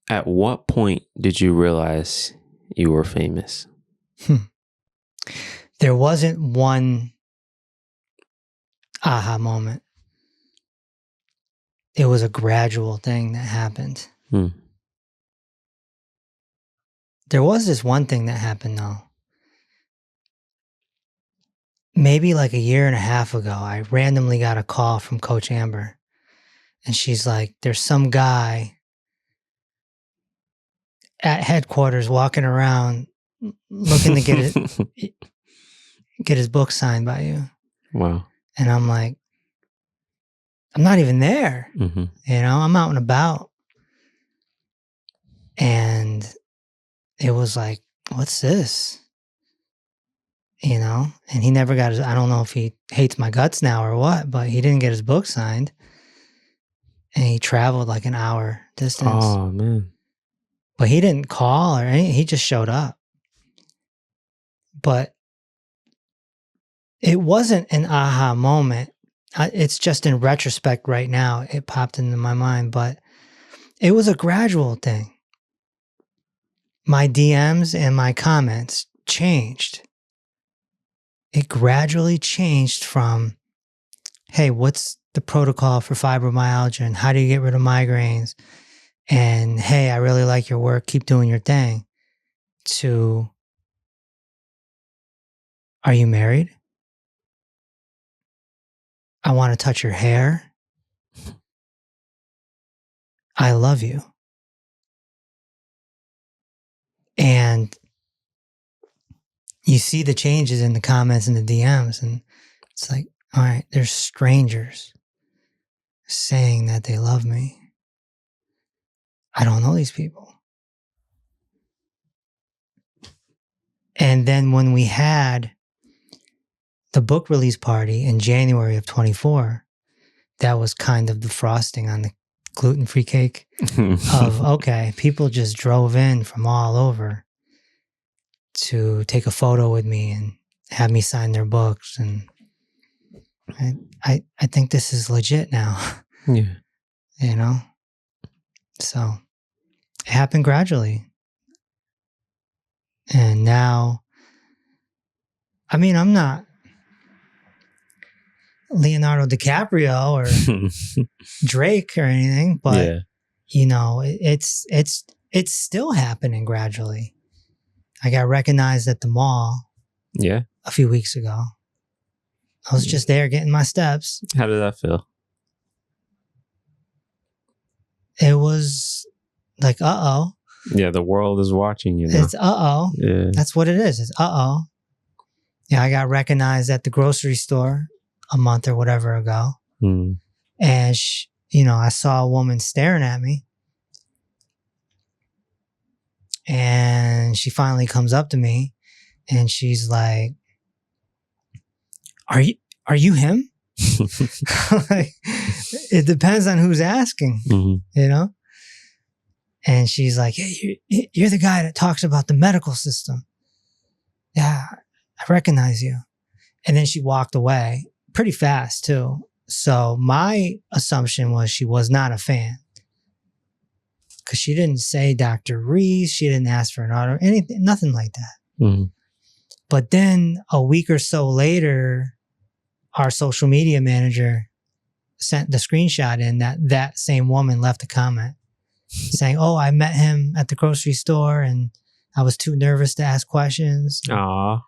At what point did you realize you were famous? There wasn't one aha moment. It was a gradual thing that happened. There was this one thing that happened though. Maybe like a year and a half ago, I randomly got a call from Coach Amber. And she's like, there's some guy at headquarters walking around looking to get his book signed by you. Wow. And I'm like, I'm not even there. Mm-hmm. You know, I'm out and about. And it was like, what's this? You know, and he never got his, I don't know if he hates my guts now or what, but he didn't get his book signed. And he traveled like an hour distance. Oh, man. But he didn't call or anything. He just showed up. But it wasn't an aha moment. It's just in retrospect right now, it popped into my mind. But it was a gradual thing. My DMs and my comments changed. It gradually changed from, hey, what's the protocol for fibromyalgia and how do you get rid of migraines? And hey, I really like your work. Keep doing your thing. To, are you married? I want to touch your hair. I love you. And you see the changes in the comments and the DMs, and it's like, all right, there's strangers saying that they love me. I don't know these people. And then when we had the book release party in January of 24, that was kind of the frosting on the gluten-free cake of, okay, people just drove in from all over to take a photo with me and have me sign their books. And I think this is legit now. Yeah. You know? So it happened gradually. And now, I mean, I'm not Leonardo DiCaprio or Drake or anything, but yeah. you know, it's still happening gradually. I got recognized at the mall a few weeks ago. I was just there getting my steps. How did that feel? It was like, uh-oh. Yeah, the world is watching you now. It's uh-oh. Yeah. That's what it is. It's uh-oh. Yeah, I got recognized at the grocery store a month or whatever ago. And, you know, I saw a woman staring at me. And she finally comes up to me and she's like, are you him? Like, it depends on who's asking, you know? And she's like, hey, you're the guy that talks about the medical system. Yeah, I recognize you. And then she walked away pretty fast too. So my assumption was she was not a fan. Because she didn't say Dr. Reese, she didn't ask for an auto, anything, nothing like that. But then a week or so later, our social media manager sent the screenshot in that same woman left a comment saying, oh, I met him at the grocery store and I was too nervous to ask questions. Aww.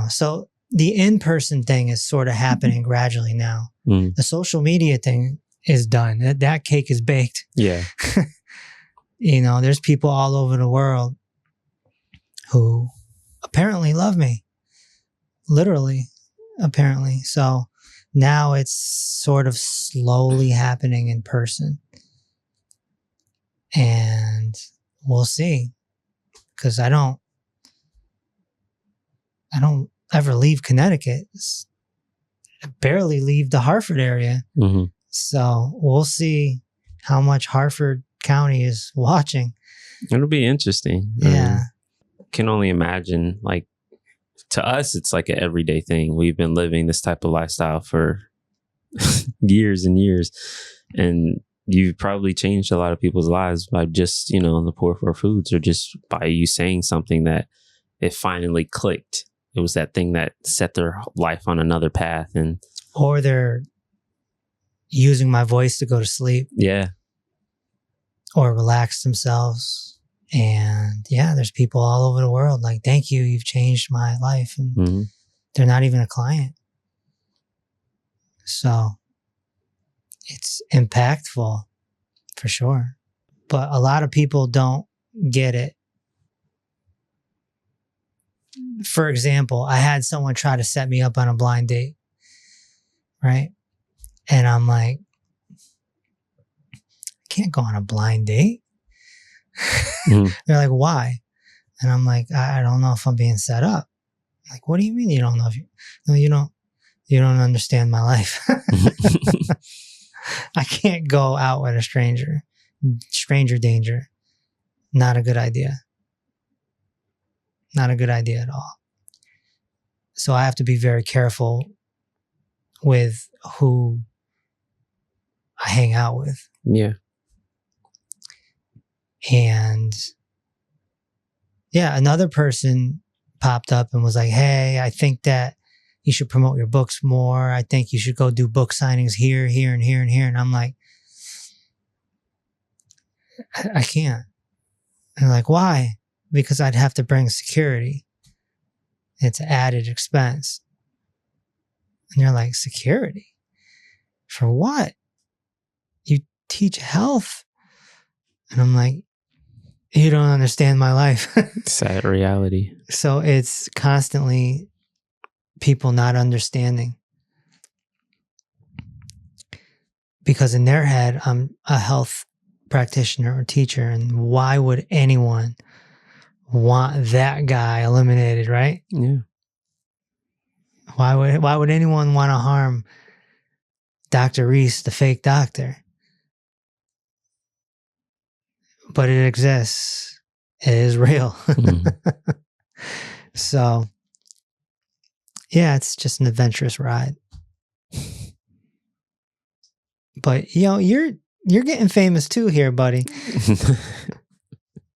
So the in-person thing is sort of happening gradually now. The social media thing is done. That cake is baked. Yeah. You know, there's people all over the world who apparently love me. Literally, apparently. So now it's sort of slowly happening in person. And we'll see. Because I don't ever leave Connecticut. I barely leave the Hartford area. So we'll see how much Hartford County is watching. It'll be interesting. Yeah. Can only imagine, like, to us, it's like an everyday thing. We've been living this type of lifestyle for years and years. And you've probably changed a lot of people's lives by just, you know, the Poor for Foods, or just by you saying something that it finally clicked. It was that thing that set their life on another path. And or they're using my voice to go to sleep. Yeah. Or relax themselves. And yeah, there's people all over the world like, thank you, you've changed my life. And they're not even a client. So it's impactful for sure. But a lot of people don't get it. For example, I had someone try to set me up on a blind date, right? And I'm like, I can't go on a blind date. They're like, why? And I'm like, I don't know if I'm being set up. Like, what do you mean you don't know? You don't understand my life. I can't go out with a stranger. Stranger danger. Not a good idea. Not a good idea at all. So I have to be very careful with who I hang out with. Yeah. And yeah, another person popped up and was like, hey, I think that you should promote your books more. I think you should go do book signings here, here, and here, and here. And I'm like, I can't. And they're like, why? Because I'd have to bring security. It's an added expense. And you're like, security? For what? You teach health. And I'm like, you don't understand my life. Sad reality. So it's constantly people not understanding. Because in their head, I'm a health practitioner or teacher. And why would anyone want that guy eliminated, right? Yeah. Why would anyone want to harm Dr. Reese, the fake doctor? But it exists. It is real. So, yeah, it's just an adventurous ride. But you know, you're getting famous too here, buddy.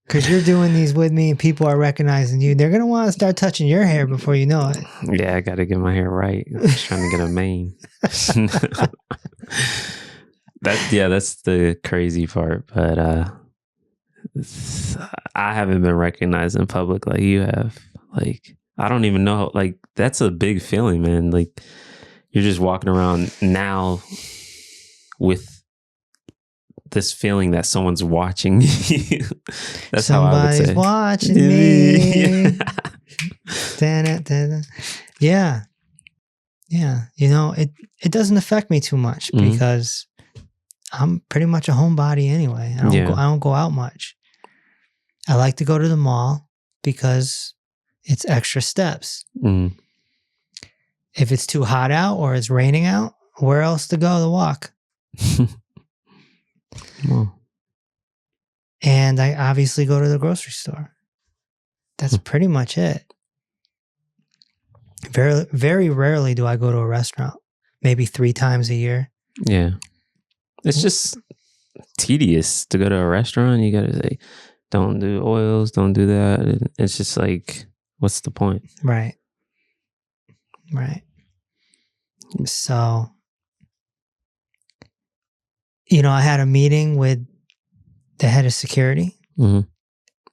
Because you're doing these with me and people are recognizing you. They're going to want to start touching your hair before you know it. Yeah, I got to get my hair right. I'm just trying to get a mane. That's the crazy part. But I haven't been recognized in public like you have. Like, I don't even know. Like, that's a big feeling, man. Like, you're just walking around now with this feeling that someone's watching you. That's how I would say. Somebody's watching me. Yeah. Yeah. You know, it doesn't affect me too much because I'm pretty much a homebody anyway. I don't go out much. I like to go to the mall because it's extra steps. If it's too hot out or it's raining out, where else to go to walk? Well. And I obviously go to the grocery store. That's pretty much it. Very, very rarely do I go to a restaurant. Maybe 3 times a year. Yeah. It's just tedious to go to a restaurant. You got to say, don't do oils, don't do that. It's just like, what's the point? Right. Right. So, you know, I had a meeting with the head of security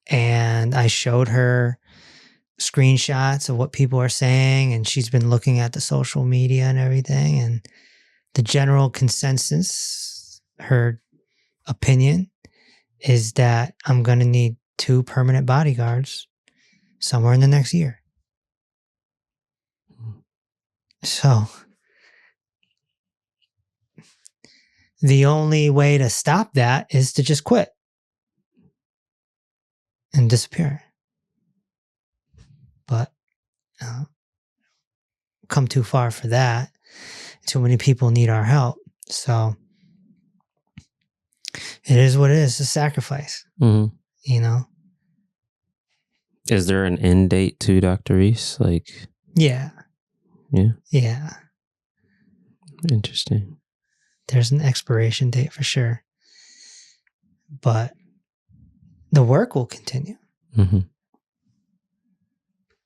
and I showed her screenshots of what people are saying, and she's been looking at the social media and everything, and the general consensus, her opinion, is that I'm going to need 2 permanent bodyguards somewhere in the next year. So the only way to stop that is to just quit and disappear. But come too far for that. Too many people need our help. So it is what it is. It's a sacrifice. You know? Is there an end date to Dr. Reese? Like, yeah. Yeah? Yeah. Interesting. There's an expiration date for sure. but the work will continue. Mm-hmm.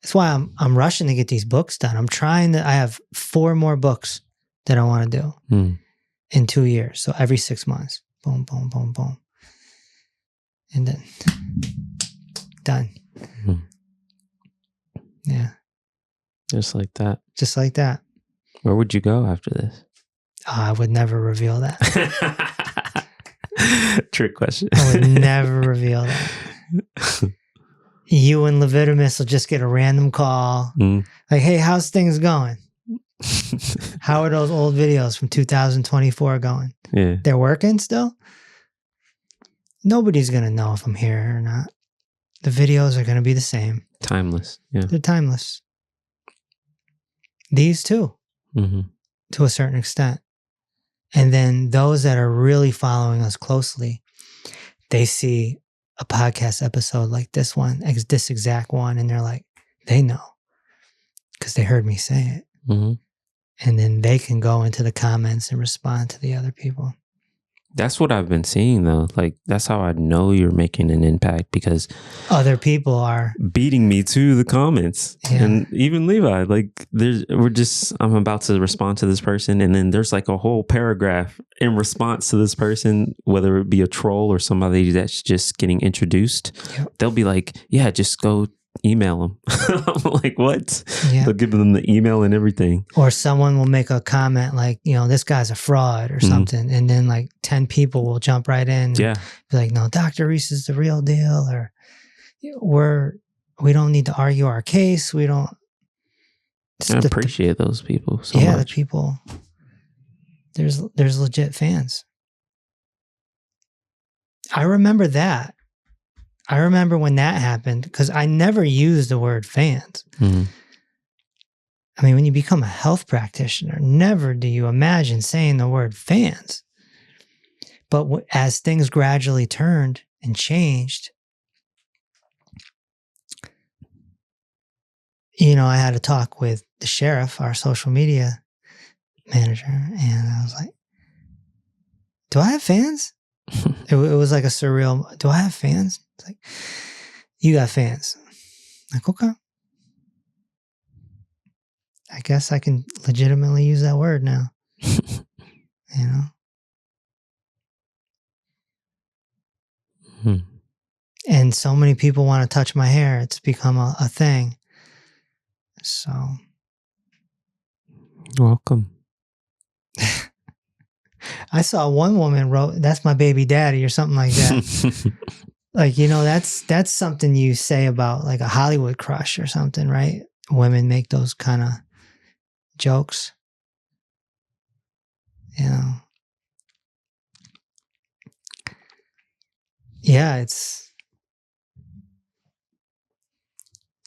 That's why I'm rushing to get these books done. I have 4 more books that I want to do in 2 years. So every 6 months, boom, boom, boom, boom. And then done. Mm-hmm. Yeah. Just like that. Just like that. Where would you go after this? Oh, I would never reveal that. Trick question. I would never reveal that. You and Levitimus will just get a random call. Like, hey, how's things going? How are those old videos from 2024 going? Yeah. They're working still? Nobody's going to know if I'm here or not. The videos are going to be the same. Timeless. Yeah. They're timeless. These too, to a certain extent. And then those that are really following us closely, they see a podcast episode like this one, this exact one, and they're like, they know because they heard me say it. And then they can go into the comments and respond to the other people. That's what I've been seeing though. Like, that's how I know you're making an impact, because other people are beating me to the comments. Yeah. And even Levi, like, I'm about to respond to this person, and then there's like a whole paragraph in response to this person, whether it be a troll or somebody that's just getting introduced. Yep. They'll be like, yeah, just go email them. I'm like, what? Yeah. They'll give them the email and everything. Or someone will make a comment like, this guy's a fraud or something. And then like 10 people will jump right in. Yeah. Be like, no, Dr. Reese is the real deal. Or we don't need to argue our case. We don't. I appreciate those people so much. The people. There's legit fans. I remember that. I remember when that happened, because I never used the word fans. I mean, when you become a health practitioner, never do you imagine saying the word fans. But as things gradually turned and changed, I had a talk with the sheriff, our social media manager, and I was like, do I have fans? It was like a surreal, do I have fans? It's like, you got fans. Like, okay. I guess I can legitimately use that word now. And so many people want to touch my hair. It's become a thing. So. Welcome. I saw one woman wrote, "That's my baby daddy," or something like that. Like, that's something you say about like a Hollywood crush or something, right? Women make those kind of jokes. Yeah, it's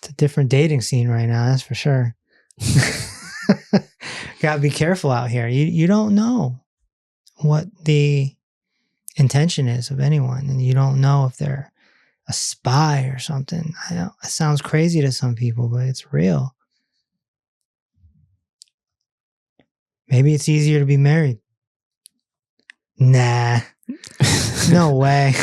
a different dating scene right now, that's for sure. Gotta be careful out here. You don't know what the intention is of anyone, and you don't know if they're a spy or something. I know it sounds crazy to some people, but it's real. Maybe it's easier to be married. Nah. No way.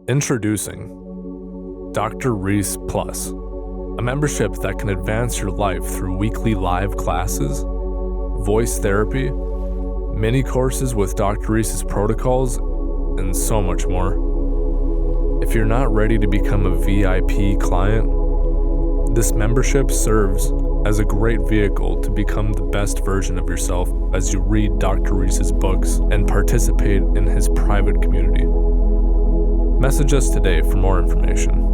Introducing Dr. Reese Plus, a membership that can advance your life through weekly live classes, voice therapy, mini courses with Dr. Reese's protocols, and so much more. If you're not ready to become a VIP client, this membership serves as a great vehicle to become the best version of yourself as you read Dr. Reese's books and participate in his private community. Message us today for more information.